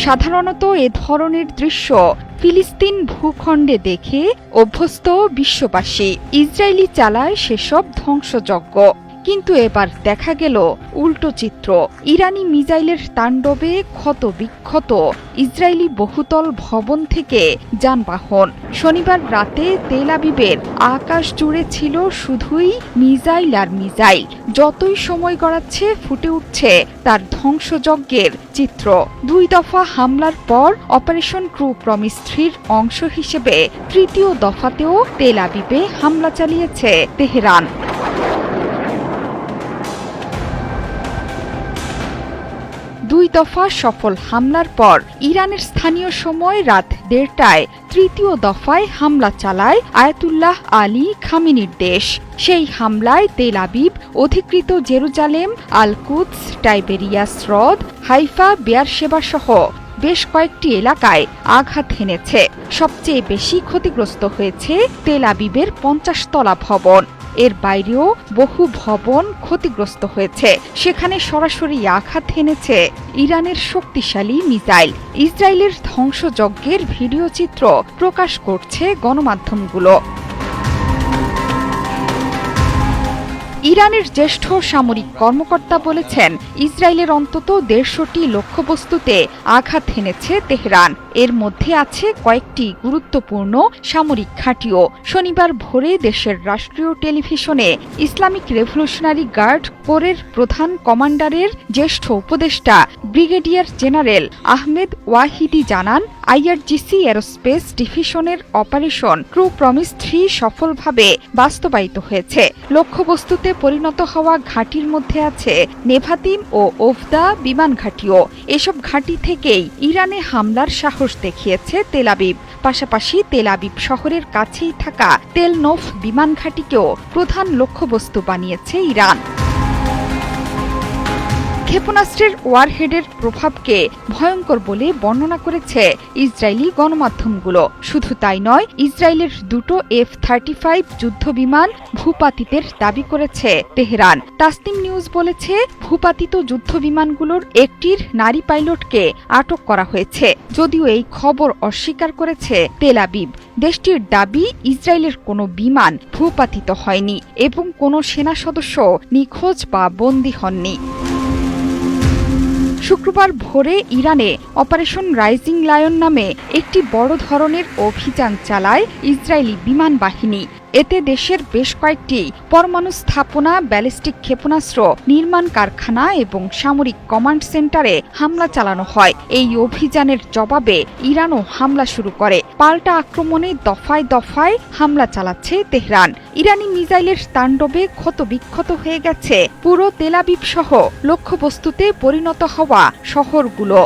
সাধারণত এ ধরনের দৃশ্য ফিলিস্তিন ভূখণ্ডে দেখে অভ্যস্ত বিশ্ববাসী। ইসরায়েলি চালায় সেসব ধ্বংসযজ্ঞ। কিন্তু এবার দেখা গেল উল্টো চিত্র। ইরানি মিসাইলের তাণ্ডবে ক্ষত বিক্ষত ইসরায়েলি বহুতল ভবন থেকে যানবাহন। শনিবার রাতে তেল আবিবের আকাশ জুড়ে ছিল শুধুই মিসাইল আর মিসাইল। যতই সময় গড়াচ্ছে ফুটে উঠছে তার ধ্বংসযজ্ঞের চিত্র। 2 দফা হামলার পর অপারেশন ট্রু প্রমিস 3-র অংশ হিসেবে তৃতীয় দফাতেও তেল আবিবে হামলা চালিয়েছে তেহরান। দুই দফা সফল হামলার পর ইরানের স্থানীয় সময় রাত 1:30টায় তৃতীয় দফায় হামলা চালায় আয়াতুল্লাহ আলী খামেনির দেশ। সেই হামলায় তেল আবিব, অধিকৃত জেরুজালেম, আল কুদস, টাইবেরিয়াস হ্রদ, হাইফা, বেয়ারশেবা সহ বেশ কয়েকটি এলাকায় আঘাত হেনেছে। সবচেয়ে বেশি ক্ষতিগ্রস্ত হয়েছে তেল আবিবের 50 তলা ভবন। এর বাইরেও বহু ভবন ক্ষতিগ্রস্ত হয়েছে। সেখানে সরাসরি আঘাত হেনেছে ইরানের শক্তিশালী মিসাইল। ইসরায়েলের ধ্বংসযজ্ঞের ভিডিও চিত্র প্রকাশ করছে গণমাধ্যমগুলো। ইরানের জ্যেষ্ঠ সামরিক কর্মকর্তা বলেছেন, ইসরায়েলের অন্তত 150টি লক্ষ্যবস্তুতে আঘাত হেনেছে তেহরান। এর মধ্যে আছে কয়েকটি গুরুত্বপূর্ণ সামরিক ঘাঁটিও। শনিবার ভোরে দেশের রাষ্ট্রীয় টেলিভিশনে ইসলামিক রেভলিউশনারি গার্ড কোরের প্রধান কমান্ডারের জ্যেষ্ঠ উপদেষ্টা ব্রিগেডিয়ার জেনারেল আহমেদ ওয়াহিদি জানান, আইআরজিসি এরোস্পেস ডিভিশনের অপারেশন ট্রু প্রমিস 3 সফলভাবে বাস্তবায়িত হয়েছে। লক্ষ্যবস্তুতে পরিণত হওয়া ঘাঁটির মধ্যে আছে নেভাতিম ও ওফদা বিমান ঘাঁটিও। এসব ঘাঁটি থেকেই ইরানে হামলার সাহস দেখিয়েছে তেল আবিব। পাশাপাশি তেল আবিব শহরের কাছেই থাকা তেল নোফ বিমান ঘাঁটিকেও প্রধান লক্ষ্যবস্তু বানিয়েছে ইরান। ক্ষেপণাস্ত্রের ওয়ারহেডের প্রভাবকে ভয়ঙ্কর বলে বর্ণনা করেছে ইসরায়েলি গণমাধ্যমগুলো। শুধু তাই নয়, ইসরায়েলের 2টো F-35 যুদ্ধবিমান ভূপাতিতের দাবি করেছে তেহরান। তাসনিম নিউজ বলেছে, ভূপাতিত যুদ্ধবিমানগুলোর একটির নারী পাইলটকে আটক করা হয়েছে। যদিও এই খবর অস্বীকার করেছে তেল আবিব। দেশটির দাবি, ইসরায়েলের কোনো বিমান ভূপাতিত হয়নি এবং কোনো সেনা সদস্য নিখোঁজ বা বন্দী হননি। শুক্রবার ভোরে ইরানে অপারেশন রাইজিং লায়ন নামে একটি বড় ধরনের অভিযান চালায় ইসরায়েলি বিমান বাহিনী। এতে দেশের বেশ কয়েকটি পরমাণু স্থাপনা, ব্যালিস্টিক ক্ষেপণাস্ত্র নির্মাণ কারখানা এবং সামরিক কমান্ড সেন্টারে হামলা চালানো হয়। এই অভিযানের জবাবে ইরানও হামলা শুরু করে। পাল্টা আক্রমণে দফায় দফায় হামলা চালাচ্ছে তেহরান। ইরানি মিসাইলের তাণ্ডবে ক্ষতবিক্ষত হয়ে গেছে পুরো তেল আবিব সহ লক্ষ্যবস্তুতে পরিণত হওয়া শহরগুলো।